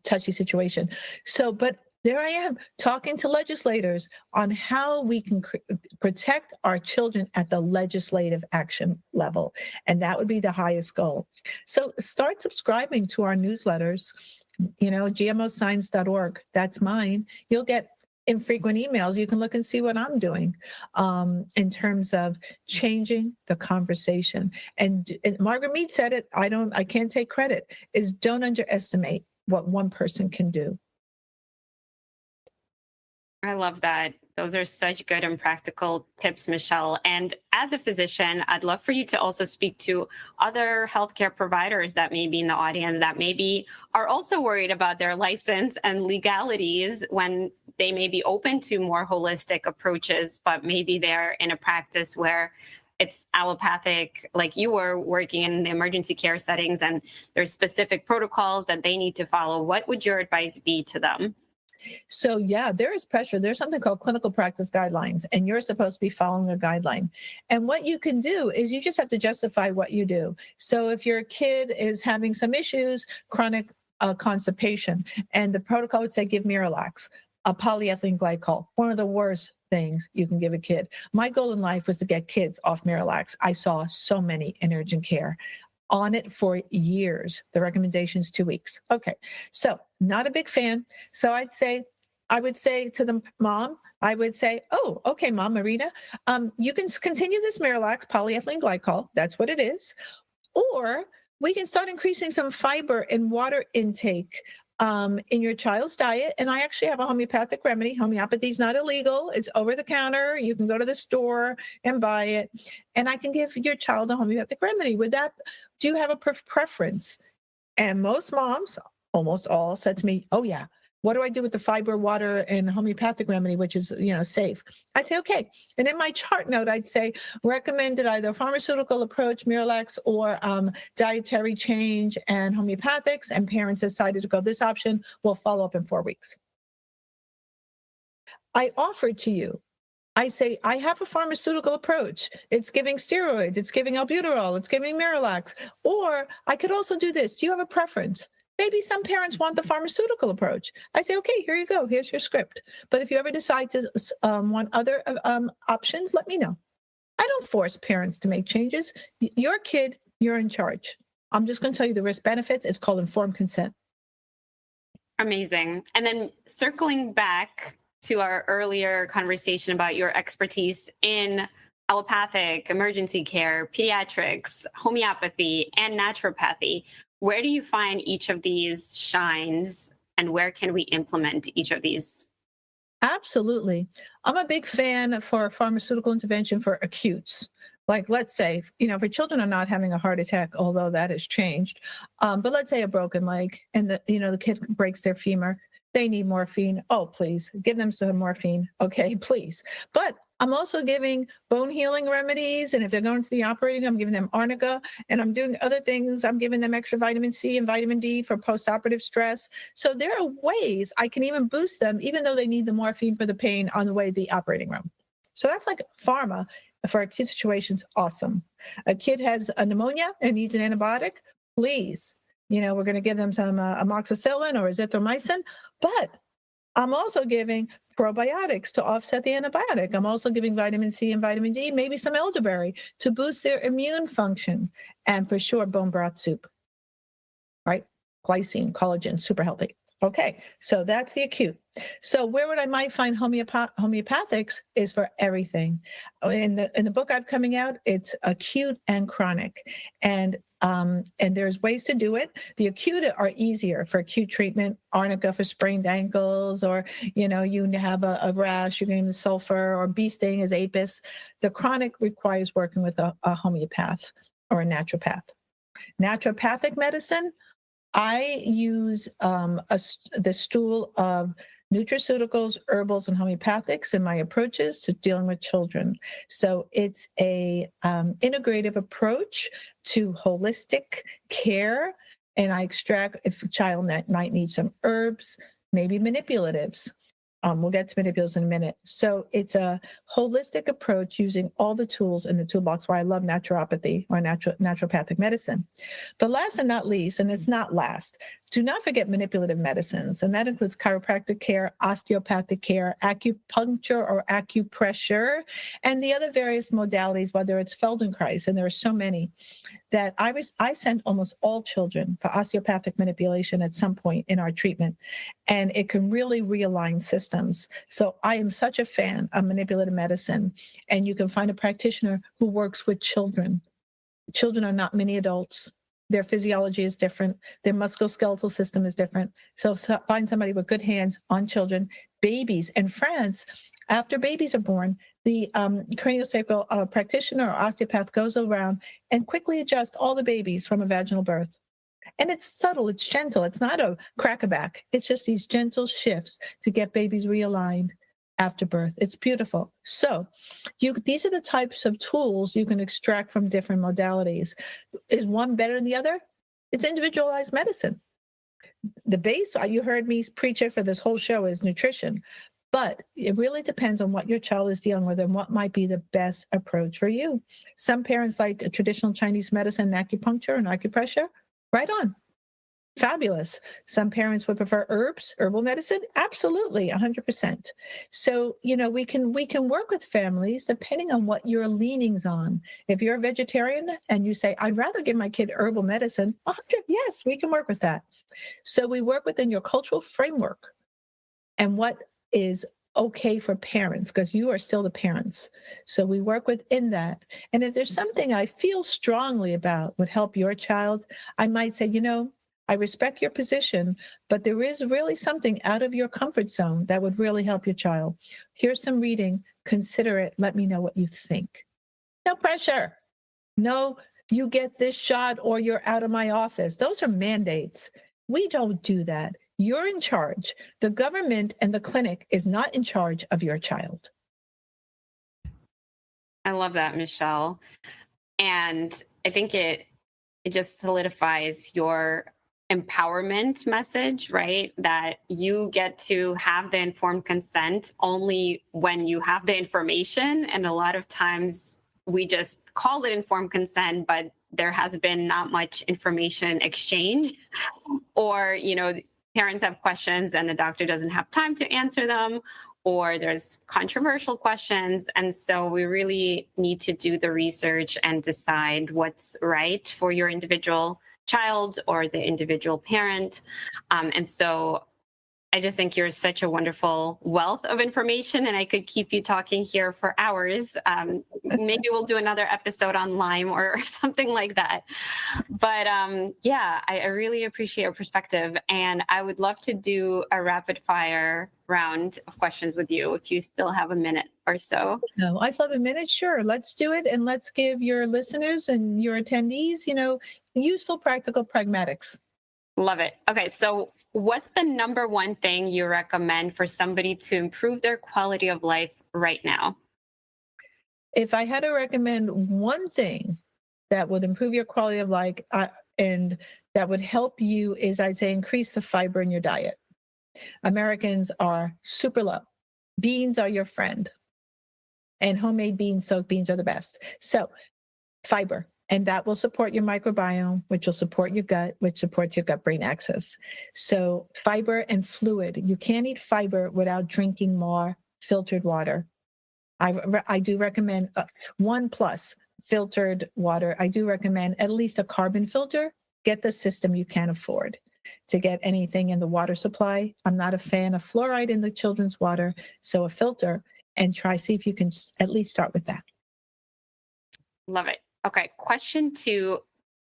touchy situation. But there I am talking to legislators on how we can protect our children at the legislative action level. And that would be the highest goal. So start subscribing to our newsletters, gmosigns.org. That's mine. You'll get infrequent emails. You can look and see what I'm doing in terms of changing the conversation. And Margaret Mead said it, I can't take credit, is don't underestimate what one person can do. I love that. Those are such good and practical tips, Michelle. And as a physician, I'd love for you to also speak to other healthcare providers that may be in the audience that maybe are also worried about their license and legalities when they may be open to more holistic approaches, but maybe they're in a practice where it's allopathic, like you were working in the emergency care settings, and there's specific protocols that they need to follow. What would your advice be to them? So yeah, there is pressure. There's something called clinical practice guidelines, and you're supposed to be following a guideline. And what you can do is you just have to justify what you do. So if your kid is having some issues, chronic constipation, and the protocol would say give Miralax, a polyethylene glycol, one of the worst things you can give a kid. My goal in life was to get kids off Miralax. I saw so many in urgent care on it for years. The recommendation is 2 weeks. Okay, so not a big fan. So I would say to the mom, oh, okay, Mom, Marina, you can continue this Miralax polyethylene glycol. That's what it is. Or we can start increasing some fiber and water intake in your child's diet. And I actually have a homeopathic remedy. Homeopathy is not illegal. It's over the counter. You can go to the store and buy it. And I can give your child a homeopathic remedy. With that, do you have a preference? And most moms, almost all, said to me, oh yeah, what do I do with the fiber, water, and homeopathic remedy, which is, safe? I'd say, okay. And in my chart note, I'd say recommended either pharmaceutical approach, Miralax, or dietary change and homeopathics. And parents decided to go this option. We'll follow up in 4 weeks. I offered to you. I say, I have a pharmaceutical approach. It's giving steroids. It's giving albuterol. It's giving Miralax. Or I could also do this. Do you have a preference? Maybe some parents want the pharmaceutical approach. I say, okay, here you go. Here's your script. But if you ever decide to want other options, let me know. I don't force parents to make changes. Your kid, you're in charge. I'm just going to tell you the risk benefits. It's called informed consent. Amazing. And then circling back to our earlier conversation about your expertise in allopathic, emergency care, pediatrics, homeopathy, and naturopathy, where do you find each of these shines and where can we implement each of these? Absolutely. I'm a big fan for pharmaceutical intervention for acutes. Like, let's say, for children are not having a heart attack, although that has changed. But let's say a broken leg and the kid breaks their femur. They need morphine. Oh, please give them some morphine. Okay, please. But I'm also giving bone healing remedies. And if they're going to the operating, I'm giving them arnica and I'm doing other things. I'm giving them extra vitamin C and vitamin D for postoperative stress. So there are ways I can even boost them, even though they need the morphine for the pain on the way to the operating room. So that's like pharma for acute situations. Awesome. A kid has a pneumonia and needs an antibiotic. Please, we're going to give them some amoxicillin or azithromycin, but I'm also giving probiotics to offset the antibiotic. I'm also giving vitamin C and vitamin D, maybe some elderberry to boost their immune function. And for sure, bone broth soup, right? Glycine, collagen, super healthy. Okay, so that's the acute. So where would I might find homeopathics is for everything. In the book I've coming out, it's acute and chronic, and there's ways to do it. The acute are easier for acute treatment, arnica for sprained ankles, or you have a rash, you're getting the sulfur, or bee sting is apis. The chronic requires working with a homeopath or a naturopath. Naturopathic medicine, I use the stool of nutraceuticals, herbals, and homeopathics in my approaches to dealing with children. So it's a integrative approach to holistic care, and I extract if a child that might need some herbs, maybe manipulatives. We'll get to manipulatives in a minute. So it's a holistic approach using all the tools in the toolbox, why I love naturopathy or naturopathic medicine. But last and not least, and it's not last, do not forget manipulative medicines. And that includes chiropractic care, osteopathic care, acupuncture or acupressure, and the other various modalities, whether it's Feldenkrais, and there are so many, that I send almost all children for osteopathic manipulation at some point in our treatment. And it can really realign systems. So I am such a fan of manipulative medicine. And you can find a practitioner who works with children. Children are not mini adults. Their physiology is different. Their musculoskeletal system is different. So find somebody with good hands on children. Babies in France, after babies are born, the craniosacral practitioner or osteopath goes around and quickly adjusts all the babies from a vaginal birth. And it's subtle, it's gentle. It's not a crackerback. It's just these gentle shifts to get babies realigned after birth. It's beautiful. So these are the types of tools you can extract from different modalities. Is one better than the other? It's individualized medicine. The base, you heard me preach it for this whole show, is nutrition. But it really depends on what your child is dealing with and what might be the best approach for you. Some parents like a traditional Chinese medicine, acupuncture and acupressure. Right on. Fabulous. Some parents would prefer herbs, herbal medicine. Absolutely, 100%. So, we can work with families depending on what your leanings on. If you're a vegetarian and you say, I'd rather give my kid herbal medicine, 100, yes, we can work with that. So we work within your cultural framework and what is okay for parents, because you are still the parents. So we work within that. And if there's something I feel strongly about would help your child, I might say, I respect your position, but there is really something out of your comfort zone that would really help your child. Here's some reading. Consider it. Let me know what you think. No pressure. No, you get this shot or you're out of my office. Those are mandates. We don't do that. You're in charge. The government and the clinic is not in charge of your child. I love that, Michelle. And I think it just solidifies your empowerment message, right? That you get to have the informed consent only when you have the information. And a lot of times we just call it informed consent, but there has been not much information exchange, or, parents have questions and the doctor doesn't have time to answer them, or there's controversial questions. And so we really need to do the research and decide what's right for your individual child or the individual parent. And so I just think you're such a wonderful wealth of information, and I could keep you talking here for hours. Maybe we'll do another episode on Lyme or something like that. But yeah, I really appreciate your perspective, and I would love to do a rapid fire round of questions with you if you still have a minute or so. No, I still have a minute. Sure, let's do it, and let's give your listeners and your attendees, useful, practical pragmatics. Love it. Okay, so what's the number one thing you recommend for somebody to improve their quality of life right now? If I had to recommend one thing that would improve your quality of life and that would help you is, I'd say, increase the fiber in your diet. Americans are super low. Beans are your friend. And homemade beans, soaked beans are the best. So fiber. And that will support your microbiome, which will support your gut, which supports your gut-brain axis. So fiber and fluid. You can't eat fiber without drinking more filtered water. I do recommend 1+ filtered water. I do recommend at least a carbon filter. Get the system you can afford to get anything in the water supply. I'm not a fan of fluoride in the children's water, so a filter, and see if you can at least start with that. Love it. Okay, question 2,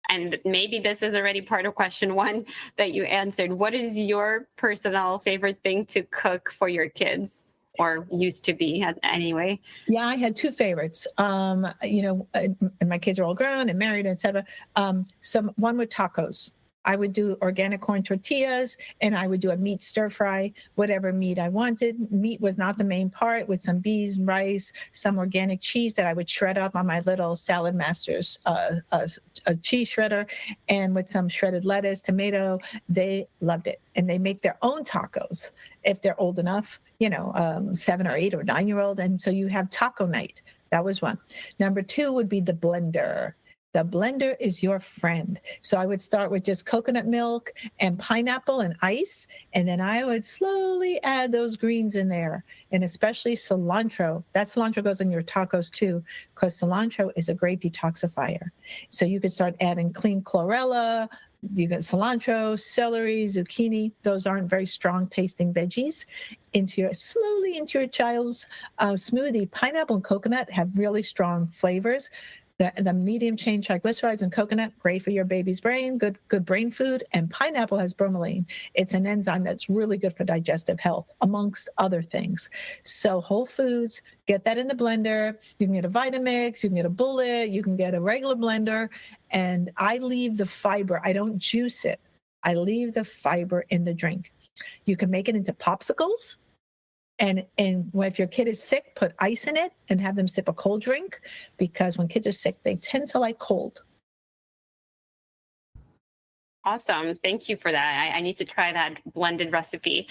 and maybe this is already part of question 1 that you answered. What is your personal favorite thing to cook for your kids, or used to be anyway? Yeah, I had 2 favorites. And my kids are all grown and married, etc. One with tacos. I would do organic corn tortillas, and I would do a meat stir fry, whatever meat I wanted. Meat was not the main part, with some beans, rice, some organic cheese that I would shred up on my little Salad Masters a cheese shredder, and with some shredded lettuce, tomato. They loved it. And they make their own tacos if they're old enough, 7 or 8 or 9-year-old. And so you have taco night. That was one. Number 2 would be the blender. The blender is your friend. So I would start with just coconut milk and pineapple and ice, and then I would slowly add those greens in there, and especially cilantro. That cilantro goes in your tacos too, because cilantro is a great detoxifier. So you could start adding clean chlorella, you got cilantro, celery, zucchini. Those aren't very strong tasting veggies. Slowly into your child's smoothie. Pineapple and coconut have really strong flavors. The medium chain triglycerides and coconut, great for your baby's brain, good brain food. And pineapple has bromelain. It's an enzyme that's really good for digestive health, amongst other things. So whole foods, get that in the blender. You can get a Vitamix, you can get a bullet, you can get a regular blender. And I leave the fiber. I don't juice it. I leave the fiber in the drink. You can make it into popsicles. And if your kid is sick, put ice in it and have them sip a cold drink, because when kids are sick, they tend to like cold. Awesome. Thank you for that. I need to try that blended recipe.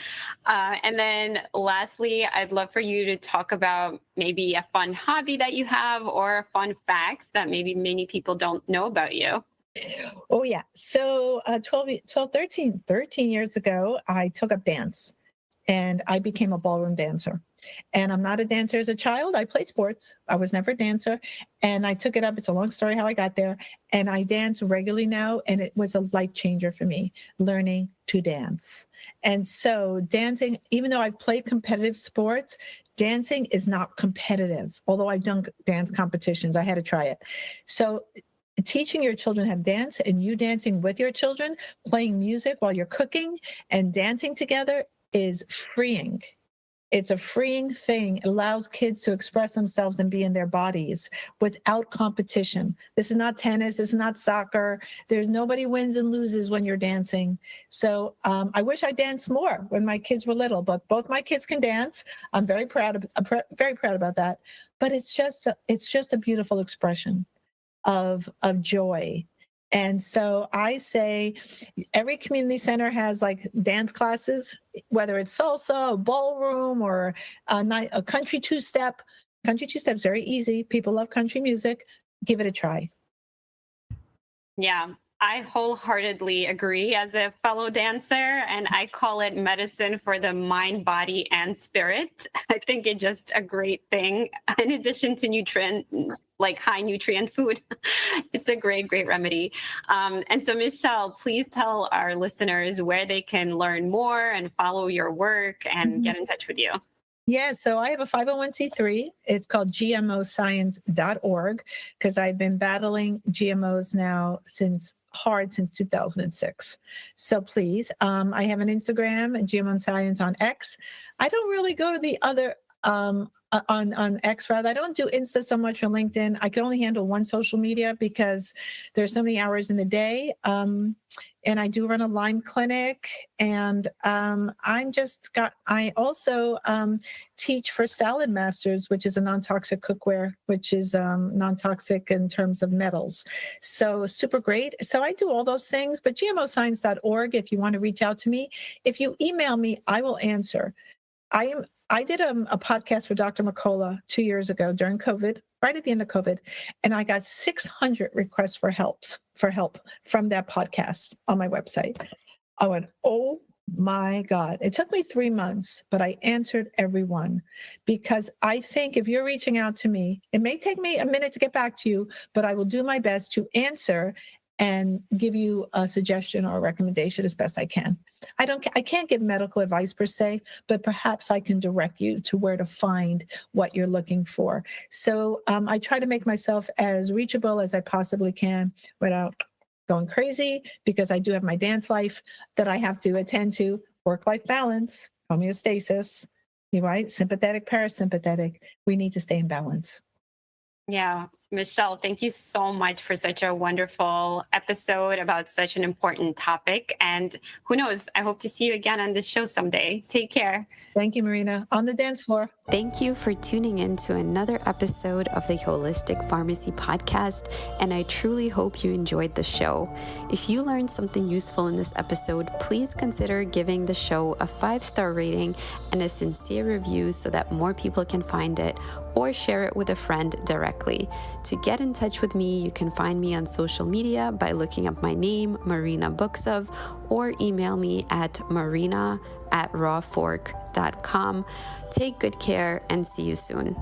And then lastly, I'd love for you to talk about maybe a fun hobby that you have, or fun facts that maybe many people don't know about you. Oh, yeah. So 13 years ago, I took up dance. And I became a ballroom dancer. And I'm not a dancer as a child. I played sports. I was never a dancer. And I took it up. It's a long story how I got there. And I dance regularly now. And it was a life changer for me, learning to dance. And so dancing, even though I've played competitive sports, dancing is not competitive. Although I've done dance competitions, I had to try it. So teaching your children how to dance, and you dancing with your children, playing music while you're cooking and dancing together, is freeing. It's a freeing thing. It allows kids to express themselves and be in their bodies without competition. This is not tennis. This is not soccer. There's nobody wins and loses when you're dancing. So I wish I danced more when my kids were little, but both my kids can dance. I'm very proud about that. But it's just a beautiful expression of joy. And so I say every community center has like dance classes, whether it's salsa, a ballroom, or a country two-step. Country two-step is very easy. People love country music. Give it a try. Yeah, I wholeheartly agree as a fellow dancer, and I call it medicine for the mind, body, and spirit. I think it's just a great thing. In addition to like high nutrient food. It's a great, great remedy. And so, Michelle, please tell our listeners where they can learn more and follow your work and get in touch with you. Yeah, so I have a 501c3. It's called gmoscience.org because I've been battling GMOs now since 2006. So please, I have an Instagram, GMO Science on X. I don't really go to the other on X rather. I don't do Insta so much or LinkedIn. I can only handle one social media because there's so many hours in the day. And I do run a Lyme clinic, and I also teach for Salad Masters, which is a non-toxic cookware, which is non-toxic in terms of metals. So super great. So I do all those things, but gmoscience.org, if you want to reach out to me, if you email me, I will answer. I did a podcast for Dr. McCullough 2 years ago during COVID, right at the end of COVID, and I got 600 requests for help from that podcast on my website. I went, oh my God. It took me 3 months, but I answered everyone because I think if you're reaching out to me, it may take me a minute to get back to you, but I will do my best to answer and give you a suggestion or a recommendation as best I can. I can't give medical advice per se, but perhaps I can direct you to where to find what you're looking for. So I try to make myself as reachable as I possibly can without going crazy, because I do have my dance life that I have to attend to, work-life balance, homeostasis, right? Sympathetic, parasympathetic. We need to stay in balance. Yeah. Michelle, thank you so much for such a wonderful episode about such an important topic. And who knows, I hope to see you again on the show someday. Take care. Thank you, Marina. On the dance floor. Thank you for tuning in to another episode of the Holistic Pharmacy Podcast, and I truly hope you enjoyed the show. If you learned something useful in this episode, please consider giving the show a 5-star rating and a sincere review so that more people can find it, or share it with a friend directly. To get in touch with me, you can find me on social media by looking up my name, Marina Buksov, or email me at marina@rawfork.com. Take good care and see you soon.